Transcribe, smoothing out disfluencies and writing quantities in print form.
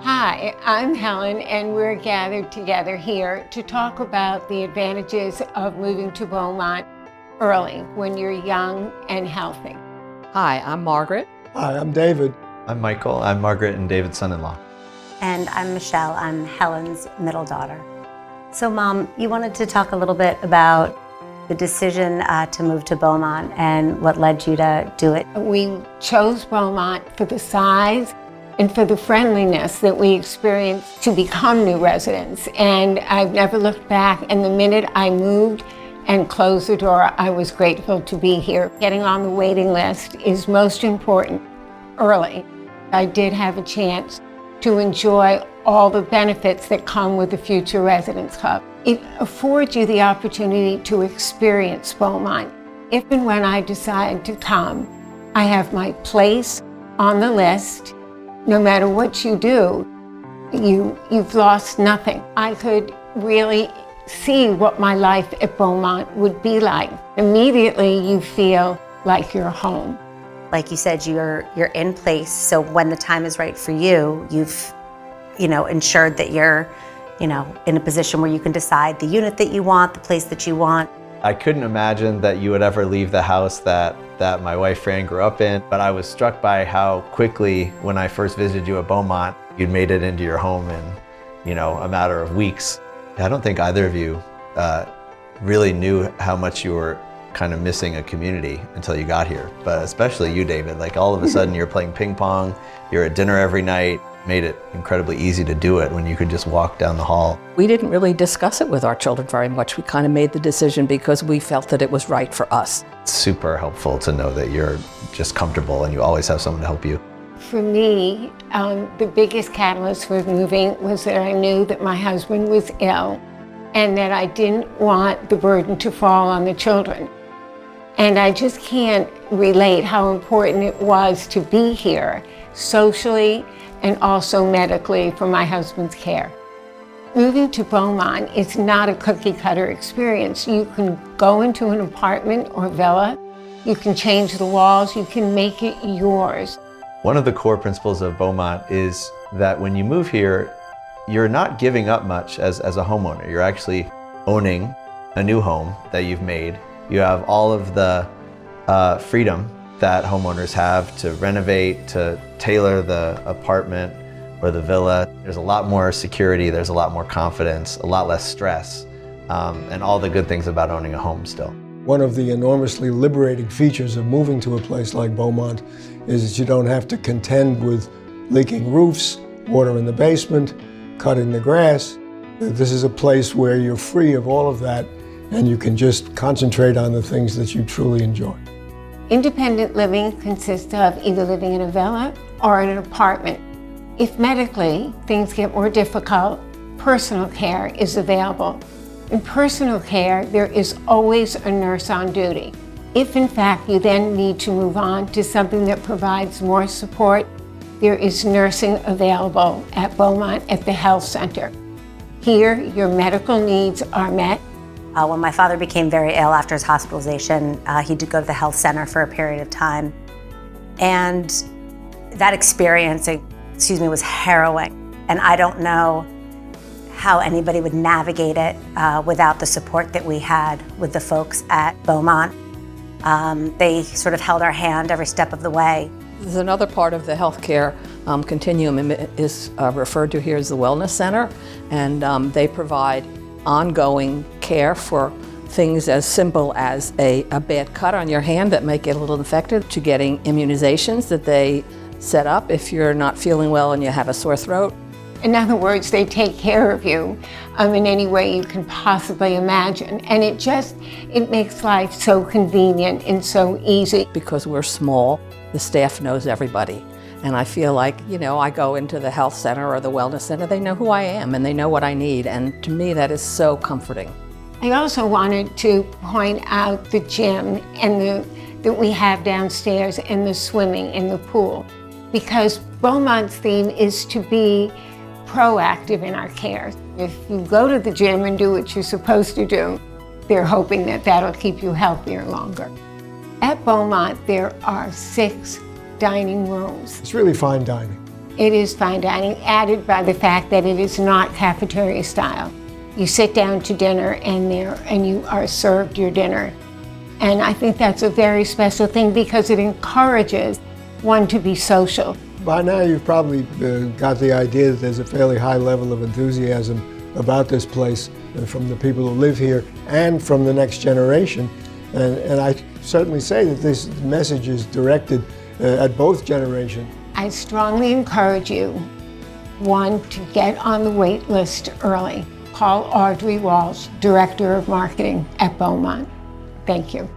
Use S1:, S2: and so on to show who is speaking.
S1: Hi, I'm Helen, and we're gathered together here to talk about the advantages of moving to Beaumont early when you're young and healthy.
S2: Hi, I'm Margaret.
S3: Hi, I'm David.
S4: I'm Michael. I'm Margaret and David's son-in-law.
S5: And I'm Michelle. I'm Helen's middle daughter. So, Mom, you wanted to talk a little bit about the decision to move to Beaumont and what led you to do it.
S1: We chose Beaumont for the size and for the friendliness that we experienced to become new residents. And I've never looked back, and the minute I moved and closed the door, I was grateful to be here. Getting on the waiting list is most important early. I did have a chance to enjoy all the benefits that come with the Future Residents Club. It affords you the opportunity to experience Beaumont. If and when I decide to come, I have my place on the list. No matter what you do, you've lost nothing. I could really see what my life at Beaumont would be like. Immediately you feel like you're home.
S5: Like you said, you're in place, so when the time is right for you, you've ensured that you're in a position where you can decide the unit that you want, the place that you want.
S4: I couldn't imagine that you would ever leave the house that my wife Fran grew up in, but I was struck by how quickly, when I first visited you at Beaumont, you'd made it into your home in a matter of weeks. I don't think either of you really knew how much you were kind of missing a community until you got here, but especially you, David. Like, all of a sudden you're playing ping pong, you're at dinner every night. Made it incredibly easy to do it when you could just walk down the hall.
S2: We didn't really discuss it with our children very much. We kind of made the decision because we felt that it was right for us.
S4: It's super helpful to know that you're just comfortable and you always have someone to help you.
S1: For me, the biggest catalyst for moving was that I knew that my husband was ill and that I didn't want the burden to fall on the children. And I just can't relate how important it was to be here socially and also medically for my husband's care. Moving to Beaumont is not a cookie-cutter experience. You can go into an apartment or villa, you can change the walls, you can make it yours.
S4: One of the core principles of Beaumont is that when you move here, you're not giving up much as a homeowner. You're actually owning a new home that you've made. You have all of the freedom that homeowners have to renovate, to tailor the apartment or the villa. There's a lot more security, there's a lot more confidence, a lot less stress, and all the good things about owning a home still.
S3: One of the enormously liberating features of moving to a place like Beaumont is that you don't have to contend with leaking roofs, water in the basement, cutting the grass. This is a place where you're free of all of that and you can just concentrate on the things that you truly enjoy.
S1: Independent living consists of either living in a villa or in an apartment. If medically things get more difficult, personal care is available. In personal care, there is always a nurse on duty. If in fact you then need to move on to something that provides more support, there is nursing available at Beaumont at the health center. Here, your medical needs are met.
S5: When my father became very ill after his hospitalization, he did go to the health center for a period of time. And that experience, was harrowing. And I don't know how anybody would navigate it without the support that we had with the folks at Beaumont. They sort of held our hand every step of the way.
S2: There's another part of the healthcare continuum is referred to here as the Wellness Center, and they provide ongoing care for things as simple as a bad cut on your hand that might get a little infected, to getting immunizations that they set up if you're not feeling well and you have a sore throat.
S1: In other words, they take care of you in any way you can possibly imagine. And it makes life so convenient and so easy.
S2: Because we're small, the staff knows everybody. And I feel like, I go into the health center or the wellness center, they know who I am and they know what I need. And to me, that is so comforting.
S1: I also wanted to point out the gym and that we have downstairs, and the swimming in the pool. Because Beaumont's theme is to be proactive in our care. If you go to the gym and do what you're supposed to do, they're hoping that that'll keep you healthier longer. At Beaumont, there are 6 dining rooms.
S3: It's really fine dining.
S1: It is fine dining, added by the fact that it is not cafeteria style. You sit down to dinner and you are served your dinner. And I think that's a very special thing because it encourages one to be social.
S3: By now you've probably got the idea that there's a fairly high level of enthusiasm about this place from the people who live here and from the next generation. And I certainly say that this message is directed at both generations.
S1: I strongly encourage you, one, to get on the wait list early. Call Audrey Walsh, Director of Marketing at Beaumont. Thank you.